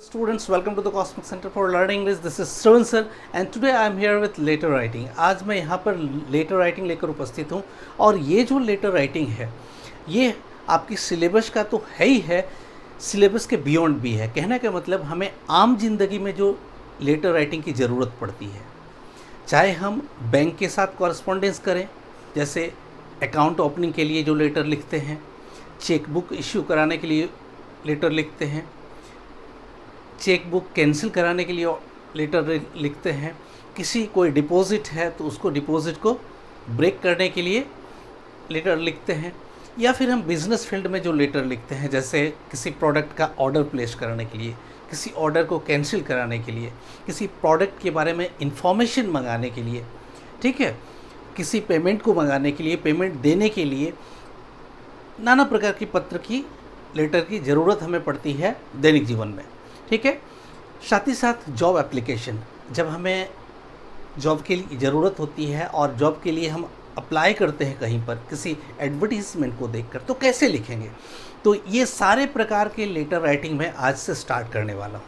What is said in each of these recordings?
Students, welcome to the Cosmic Center for Learning English. This is Shravan sir and today I am here with letter writing. आज मैं यहाँ पर letter writing लेकर उपस्थित हूँ और ये जो लेटर राइटिंग है ये आपकी सिलेबस का तो है ही है, सिलेबस के बियॉन्ड भी है। कहने का मतलब हमें आम जिंदगी में जो लेटर राइटिंग की ज़रूरत पड़ती है, चाहे हम बैंक के साथ कॉरस्पॉन्डेंस करें, जैसे अकाउंट ओपनिंग के लिए जो लेटर लिखते हैं, चेकबुक इश्यू कराने के लिए लेटर लिखते हैं, चेक बुक कैंसिल कराने के लिए लेटर लिखते हैं, किसी कोई डिपॉजिट है तो उसको डिपॉजिट को ब्रेक करने के लिए लेटर लिखते हैं, या फिर हम बिज़नेस फील्ड में जो लेटर लिखते हैं, जैसे किसी प्रोडक्ट का ऑर्डर प्लेस करने के लिए, किसी ऑर्डर को कैंसिल कराने के लिए, किसी प्रोडक्ट के बारे में इंफॉर्मेशन मंगाने के लिए, ठीक है, किसी पेमेंट को मंगाने के लिए, पेमेंट देने के लिए, नाना प्रकार की पत्र की लेटर की ज़रूरत हमें पड़ती है दैनिक जीवन में। ठीक है, साथ ही साथ जॉब एप्लीकेशन, जब हमें जॉब के लिए ज़रूरत होती है और जॉब के लिए हम अप्लाई करते हैं कहीं पर किसी एडवर्टीज़मेंट को देखकर, तो कैसे लिखेंगे। तो ये सारे प्रकार के लेटर राइटिंग मैं आज से स्टार्ट करने वाला हूँ।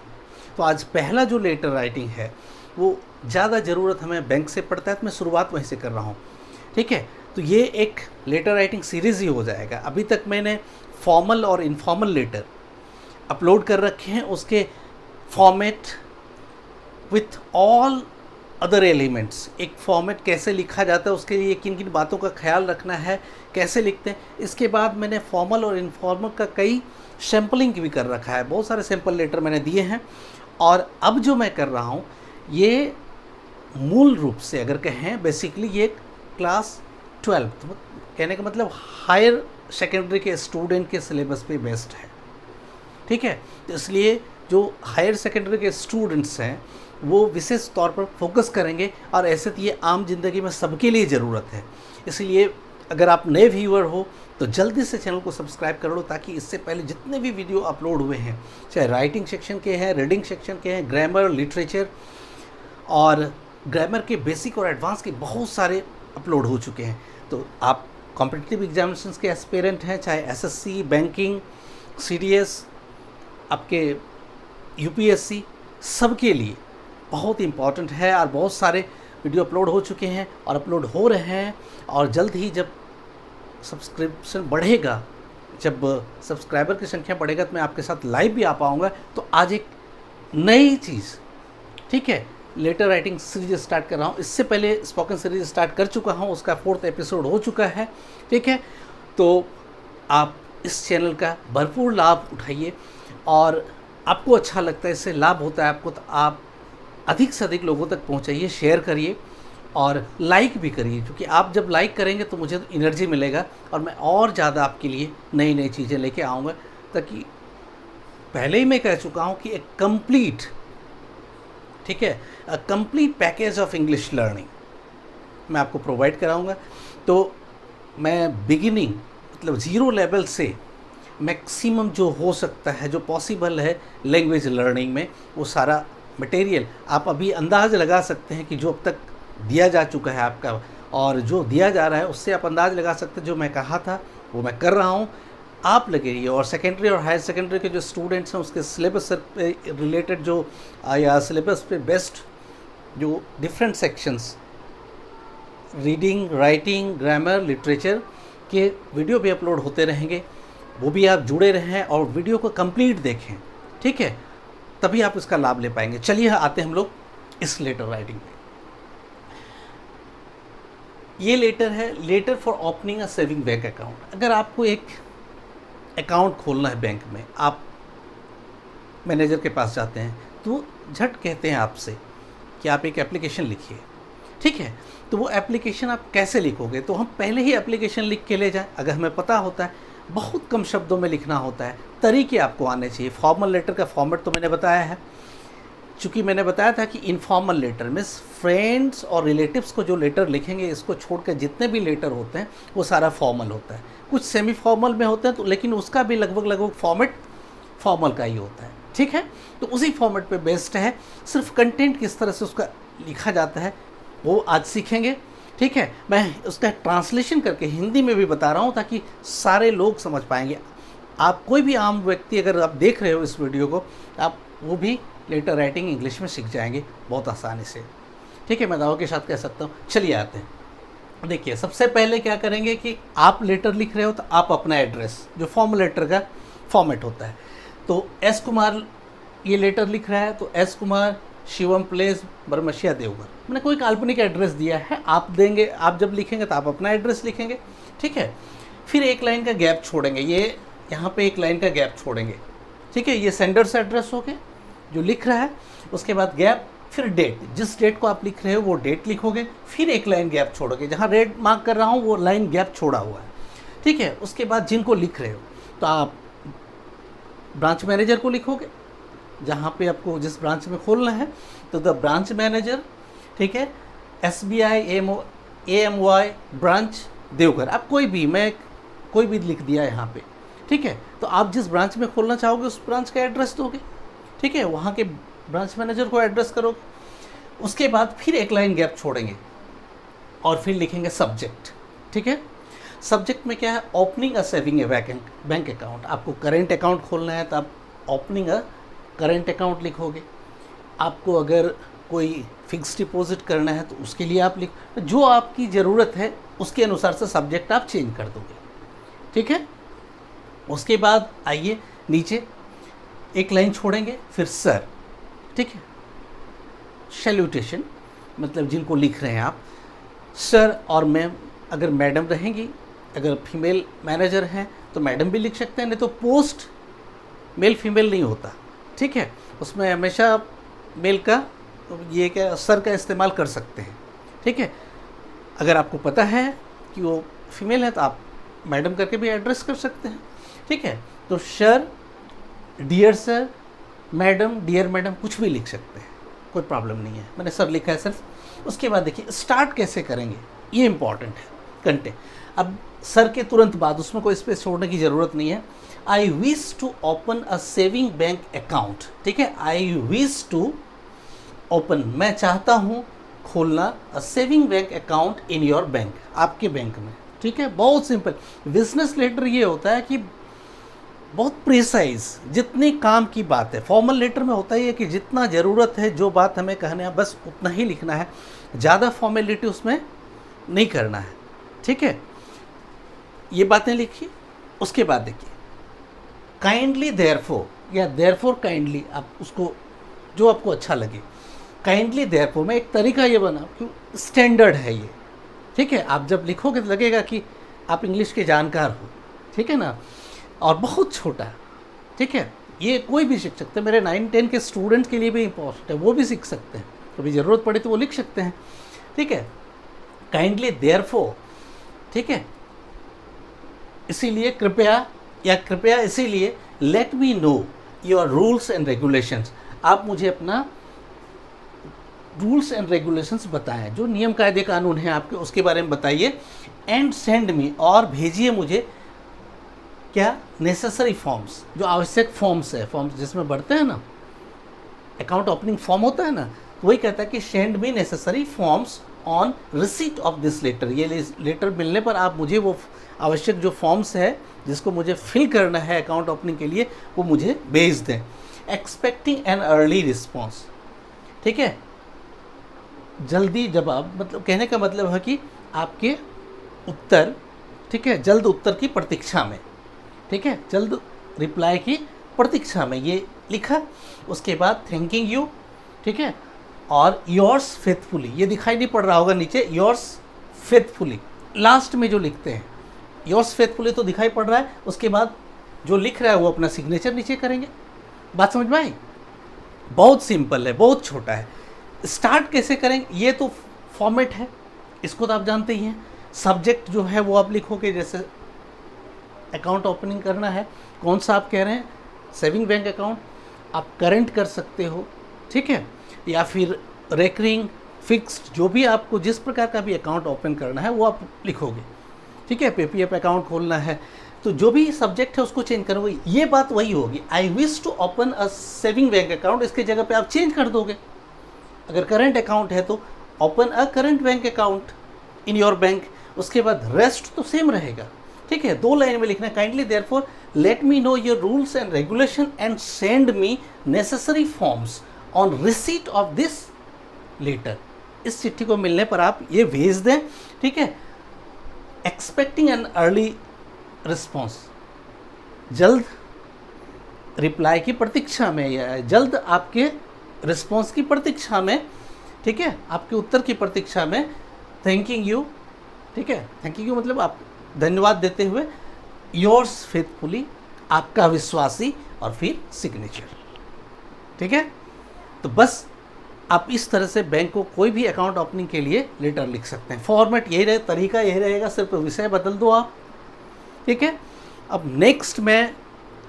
तो आज पहला जो लेटर राइटिंग है वो ज़्यादा ज़रूरत हमें बैंक से पड़ता है, तो मैं शुरुआत वहीं से कर रहा हूँ। ठीक है, तो ये एक लेटर राइटिंग सीरीज़ ही हो जाएगा। अभी तक मैंने फॉर्मल और इनफॉर्मल लेटर अपलोड कर रखे हैं, उसके format with all other elements. एक फॉर्मेट कैसे लिखा जाता है, उसके लिए किन किन बातों का ख्याल रखना है, कैसे लिखते हैं। इसके बाद मैंने फॉर्मल और इनफॉर्मल का कई सैम्पलिंग भी कर रखा है, बहुत सारे सैम्पल लेटर मैंने दिए हैं। और अब जो मैं कर रहा हूँ ये मूल रूप से अगर कहें बेसिकली ये क्लास 12, तो कहने का मतलब हायर सेकेंडरी के स्टूडेंट के सिलेबस पे बेस्ड है। ठीक है, तो इसलिए जो हायर सेकेंडरी के स्टूडेंट्स हैं वो विशेष तौर पर फोकस करेंगे, और ऐसे तो ये आम जिंदगी में सबके लिए ज़रूरत है। इसलिए अगर आप नए व्यूअर हो तो जल्दी से चैनल को सब्सक्राइब कर लो, ताकि इससे पहले जितने भी वीडियो अपलोड हुए हैं, चाहे राइटिंग सेक्शन के हैं, रीडिंग सेक्शन के हैं, ग्रामर, लिटरेचर और ग्रामर के बेसिक और एडवांस के बहुत सारे अपलोड हो चुके हैं। तो आप कॉम्पिटिटिव एग्जामिनेशंस के एस्पिरेंट हैं, चाहे एसएससी, बैंकिंग, सीडीएस, आपके यूपीएससी, सबके लिए बहुत इम्पॉर्टेंट है। और बहुत सारे वीडियो अपलोड हो चुके हैं और अपलोड हो रहे हैं, और जल्द ही जब सब्सक्रिप्शन बढ़ेगा, जब सब्सक्राइबर की संख्या बढ़ेगा, तो मैं आपके साथ लाइव भी आ पाऊँगा। तो आज एक नई चीज़, ठीक है, लेटर राइटिंग सीरीज स्टार्ट कर रहा हूँ। इससे पहले स्पोकन सीरीज स्टार्ट कर चुका हूँ, उसका 4th एपिसोड हो चुका है। ठीक है, तो आप इस चैनल का भरपूर लाभ उठाइए, और आपको अच्छा लगता है, इससे लाभ होता है आपको, तो आप अधिक से अधिक लोगों तक पहुंचाइए, शेयर करिए और लाइक भी करिए, क्योंकि आप जब लाइक करेंगे तो मुझे तो एनर्जी मिलेगा और मैं और ज़्यादा आपके लिए नई नई चीज़ें लेके आऊँगा। ताकि पहले ही मैं कह चुका हूँ कि एक कंप्लीट, ठीक है, complete package of English learning मैं आपको प्रोवाइड कराऊँगा। तो मैं बिगिनिंग मतलब 0 लेवल से मैक्सिमम जो हो सकता है, जो पॉसिबल है लैंग्वेज लर्निंग में, वो सारा मटेरियल आप अभी अंदाज़ लगा सकते हैं कि जो अब तक दिया जा चुका है आपका, और जो दिया जा रहा है उससे आप अंदाज़ लगा सकते हैं। जो मैं कहा था वो मैं कर रहा हूँ, आप लगे रहिए। और सेकेंडरी और हायर सेकेंडरी के जो स्टूडेंट्स हैं उसके सिलेबस से रिलेटेड जो या सिलेबस पे बेस्ड जो different sections, reading, writing, grammar, literature के वीडियो भी अपलोड होते रहेंगे, वो भी आप जुड़े रहें और वीडियो को कंप्लीट देखें। ठीक है, तभी आप इसका लाभ ले पाएंगे। चलिए आते हैं हम लोग इस लेटर राइटिंग पे। ये लेटर है, letter for opening a saving bank account. अगर आपको एक अकाउंट खोलना है बैंक में, आप मैनेजर के पास जाते हैं तो झट कहते हैं आपसे कि आप एक एप्लीकेशन लिखिए। ठीक है, तो वो एप्लीकेशन आप कैसे लिखोगे, तो हम पहले ही एप्लीकेशन लिख के ले जाएं। अगर हमें पता होता है बहुत कम शब्दों में लिखना होता है, तरीके आपको आने चाहिए। फॉर्मल लेटर का फॉर्मेट तो मैंने बताया है, चूँकि मैंने बताया था कि इनफॉर्मल लेटर में फ्रेंड्स और रिलेटिव्स को जो लेटर लिखेंगे, इसको छोड़कर जितने भी लेटर होते हैं वो सारा फॉर्मल होता है। कुछ सेमी फॉर्मल में होते हैं, तो लेकिन उसका भी लगभग फॉर्मेट फॉर्मल का ही होता है। ठीक है, तो उसी फॉर्मेट पे बेस्ड है। सिर्फ कंटेंट किस तरह से उसका लिखा जाता है वो आज सीखेंगे। ठीक है, मैं उसका ट्रांसलेशन करके हिंदी में भी बता रहा हूँ ताकि सारे लोग समझ पाएंगे। आप कोई भी आम व्यक्ति अगर आप देख रहे हो इस वीडियो को, आप वो भी लेटर राइटिंग इंग्लिश में सीख जाएंगे बहुत आसानी से। ठीक है, मैं दावों के साथ कह सकता हूँ। चलिए आते हैं। देखिए, सबसे पहले क्या करेंगे कि आप लेटर लिख रहे हो तो आप अपना एड्रेस, जो फॉर्मल लेटर का फॉर्मेट होता है, तो एस कुमार ये लेटर लिख रहा है तो एस कुमार, शिवम प्लेस, बरमशिया, देवघर। मैंने कोई काल्पनिक एड्रेस दिया है, आप देंगे, आप जब लिखेंगे तो आप अपना एड्रेस लिखेंगे। ठीक है, फिर एक लाइन का गैप छोड़ेंगे, ये यहाँ पे एक लाइन का गैप छोड़ेंगे। ठीक है, ये सेंडर्स एड्रेस हो गया जो लिख रहा है, उसके बाद गैप, फिर डेट, जिस डेट को आप लिख रहे हो वो डेट लिखोगे, फिर एक लाइन गैप छोड़ोगे, जहाँ रेड मार्क कर रहा हूँ वो लाइन गैप छोड़ा हुआ है। ठीक है, उसके बाद जिनको लिख रहे हो तो आप ब्रांच मैनेजर को लिखोगे, जहाँ पे आपको जिस ब्रांच में खोलना है तो द ब्रांच मैनेजर। ठीक है, SBI AMY ब्रांच देवघर, आप कोई भी, मैं कोई भी लिख दिया यहाँ पे। ठीक है, तो आप जिस ब्रांच में खोलना चाहोगे उस ब्रांच का एड्रेस दोगे। ठीक है, वहाँ के ब्रांच मैनेजर को एड्रेस करोगे। उसके बाद फिर एक लाइन गैप छोड़ेंगे और फिर लिखेंगे सब्जेक्ट। ठीक है, सब्जेक्ट में क्या है, opening a saving A bank account. आपको करेंट अकाउंट खोलना है तो आप ओपनिंग अ करेंट अकाउंट लिखोगे। आपको अगर कोई फिक्स डिपॉजिट करना है तो उसके लिए आप जो आपकी ज़रूरत है उसके अनुसार से सब्जेक्ट आप चेंज कर दोगे। ठीक है, उसके बाद आइए नीचे एक लाइन छोड़ेंगे, फिर सर। ठीक है, सैल्यूटेशन, मतलब जिनको लिख रहे हैं आप, सर और मैम। अगर मैडम रहेंगी, अगर फीमेल मैनेजर हैं तो मैडम भी लिख सकते हैं, नहीं तो पोस्ट मेल फीमेल नहीं होता। ठीक है, उसमें हमेशा मेल का ये क्या सर का इस्तेमाल कर सकते हैं। ठीक है, अगर आपको पता है कि वो फीमेल है तो आप मैडम करके भी एड्रेस कर सकते हैं। ठीक है, तो sir, dear sir, madam, dear madam, कुछ भी लिख सकते हैं, कोई प्रॉब्लम नहीं है। मैंने सर लिखा है सिर्फ। उसके बाद देखिए स्टार्ट कैसे करेंगे, ये इंपॉर्टेंट है कंटेंट। अब सर के तुरंत बाद उसमें कोई स्पेस छोड़ने की ज़रूरत नहीं है। I wish to open a saving bank account. ठीक है, आई विश टू ओपन, मैं चाहता हूँ खोलना अ saving bank account in your bank, आपके बैंक में। ठीक है, बहुत सिंपल। बिजनेस लेटर ये होता है कि बहुत प्रिसाइज, जितनी काम की बात है। फॉर्मल लेटर में होता ही है कि जितना ज़रूरत है, जो बात हमें कहना है बस उतना ही लिखना है, ज़्यादा फॉर्मेलिटी उसमें नहीं करना है। ठीक है, ये बातें लिखिए। उसके बाद देखिए काइंडली देयरफॉर या देयरफॉर काइंडली, आप उसको जो आपको अच्छा लगे। काइंडली देयरफॉर में एक तरीका ये बना कि स्टैंडर्ड है ये। ठीक है, आप जब लिखोगे तो लगेगा कि आप इंग्लिश के जानकार हो। ठीक है ना, और बहुत छोटा। ठीक है, ये कोई भी सीख सकते हैं, मेरे 9-10 के स्टूडेंट्स के लिए भी इम्पोर्टेंट है, वो भी सीख सकते हैं, कभी ज़रूरत पड़े तो वो लिख सकते हैं। ठीक है, काइंडली देयरफॉर। ठीक है, इसीलिए कृपया, या कृपया इसीलिए, late me know your rules and regulations. आप मुझे अपना रूल्स एंड रेगुलेशंस बताएं, जो नियम कायदे कानून हैं आपके, उसके बारे में बताइए। एंड सेंड मी, और भेजिए मुझे क्या, नेसेसरी फॉर्म्स, जो आवश्यक फॉर्म्स है, फॉर्म्स जिसमें बढ़ते हैं ना, अकाउंट ओपनिंग फॉर्म होता है ना, तो वही कहता है कि send me necessary forms on receipt of this letter. ये लेटर मिलने पर आप मुझे वो आवश्यक जो फॉर्म्स है जिसको मुझे फिल करना है अकाउंट ओपनिंग के लिए, वो मुझे भेज दें। Expecting an early response. ठीक है, जल्दी जवाब, मतलब कहने का मतलब है कि आपके उत्तर, ठीक है, जल्द उत्तर की प्रतीक्षा में। ठीक है, जल्द रिप्लाई की प्रतीक्षा में, ये लिखा। उसके बाद थैंकिंग यू। ठीक है, और योर्स फेथफुली, ये दिखाई नहीं पड़ रहा होगा नीचे, योर्स फेथफुली लास्ट में जो लिखते हैं, योर्स फेथफुली तो दिखाई पड़ रहा है। उसके बाद जो लिख रहा है वो अपना सिग्नेचर नीचे करेंगे। बात समझ में आई? बहुत सिंपल है, बहुत छोटा है। स्टार्ट कैसे करेंगे, ये तो फॉर्मेट है, इसको तो आप जानते ही हैं। सब्जेक्ट जो है वो आप लिखोगे, जैसे अकाउंट ओपनिंग करना है, कौन सा आप कह रहे हैं, सेविंग बैंक अकाउंट, आप करेंट कर सकते हो। ठीक है, या फिर रेकरिंग, फिक्स्ड, जो भी आपको जिस प्रकार का भी अकाउंट ओपन करना है वो आप लिखोगे। ठीक है, पीपीएफ अकाउंट खोलना है तो जो भी सब्जेक्ट है उसको चेंज करोगे। ये बात वही होगी, I wish to open a saving bank account, इसके जगह पे आप चेंज कर दोगे। अगर करेंट अकाउंट है तो open a current bank account in your bank. उसके बाद रेस्ट तो सेम रहेगा। ठीक है, 2 लाइन में लिखना है, kindly therefore let me know your rules and regulation and send me necessary forms on receipt of this letter. इस चिट्ठी को मिलने पर आप ये भेज दें, ठीक है। एक्सपेक्टिंग एन अर्ली रिस्पॉन्स, जल्द रिप्लाई की प्रतीक्षा में, या जल्द आपके रिस्पॉन्स की प्रतीक्षा में, ठीक है, आपके उत्तर की प्रतीक्षा में। थैंकिंग यू, ठीक है, थैंकिंग यू मतलब आप धन्यवाद देते हुए, योर्स फेथफुली, आपका विश्वासी, और फिर सिग्नेचर, ठीक है। तो बस आप इस तरह से बैंक को कोई भी अकाउंट ओपनिंग के लिए लेटर लिख सकते हैं। फॉर्मेट यही रहे, तरीका यही रहेगा, सिर्फ विषय बदल दो आप, ठीक है। अब नेक्स्ट मैं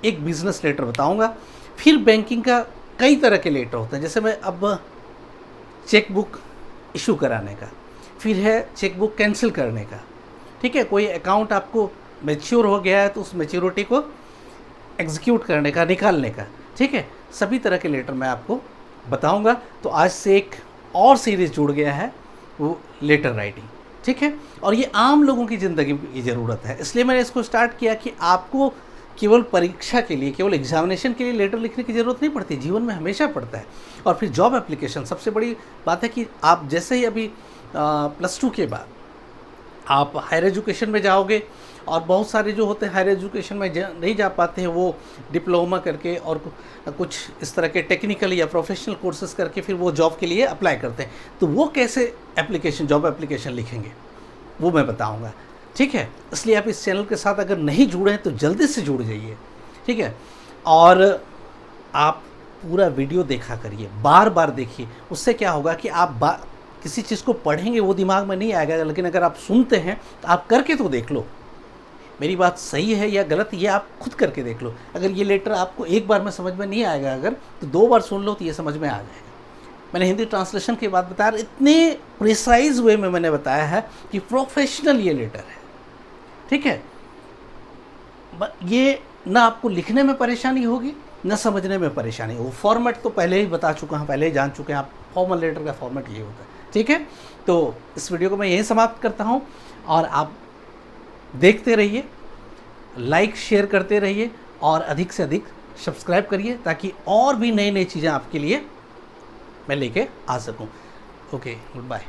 एक बिजनेस लेटर बताऊंगा। फिर बैंकिंग का कई तरह के लेटर होते हैं, जैसे मैं अब चेक बुक इशू कराने का, फिर है चेक बुक कैंसिल करने का, ठीक है। कोई अकाउंट आपको मैच्योर हो गया है तो उस मैच्योरिटी को एग्जीक्यूट करने का, निकालने का, ठीक है। सभी तरह के लेटर मैं आपको बताऊंगा। तो आज से एक और सीरीज़ जुड़ गया है, वो लेटर राइटिंग, ठीक है। और ये आम लोगों की ज़िंदगी की ज़रूरत है, इसलिए मैंने इसको स्टार्ट किया कि आपको केवल परीक्षा के लिए, केवल एग्जामिनेशन के लिए लेटर लिखने की ज़रूरत नहीं पड़ती, जीवन में हमेशा पड़ता है। और फिर जॉब एप्लीकेशन, सबसे बड़ी बात है कि आप जैसे ही अभी +2 के बाद आप हायर एजुकेशन में जाओगे, और बहुत सारे जो होते हैं हायर एजुकेशन में नहीं जा पाते हैं, वो डिप्लोमा करके और कुछ इस तरह के टेक्निकल या प्रोफेशनल कोर्सेज करके फिर वो जॉब के लिए अप्लाई करते हैं। तो वो कैसे एप्लीकेशन, जॉब एप्लीकेशन लिखेंगे, वो मैं बताऊंगा, ठीक है। इसलिए आप इस चैनल के साथ अगर नहीं जुड़े हैं तो जल्दी से जुड़ जाइए, ठीक है। और आप पूरा वीडियो देखा करिए, बार बार देखिए, उससे क्या होगा कि आप किसी चीज़ को पढ़ेंगे वो दिमाग में नहीं आएगा, लेकिन अगर आप सुनते हैं तो आप करके तो देख लो, मेरी बात सही है या गलत, ये आप खुद करके देख लो। अगर ये लेटर आपको एक बार में समझ में नहीं आएगा, अगर तो 2 बार सुन लो तो ये समझ में आ जाएगा। मैंने हिंदी ट्रांसलेशन की बात बताया, इतने प्रिसाइज वे में मैंने बताया है कि प्रोफेशनल ये लेटर है, ठीक है। ये ना आपको लिखने में परेशानी होगी, न समझने में परेशानी होगी। फॉर्मेट तो पहले ही बता चुका हूँ, पहले ही जान चुके हैं आप, फॉर्मल लेटर का फॉर्मेट ये होता है, ठीक है। तो इस वीडियो को मैं यहीं समाप्त करता हूँ, और आप देखते रहिए, लाइक शेयर करते रहिए, और अधिक से अधिक सब्सक्राइब करिए, ताकि और भी नई नई चीज़ें आपके लिए मैं लेके आ सकूं। Okay, good bye.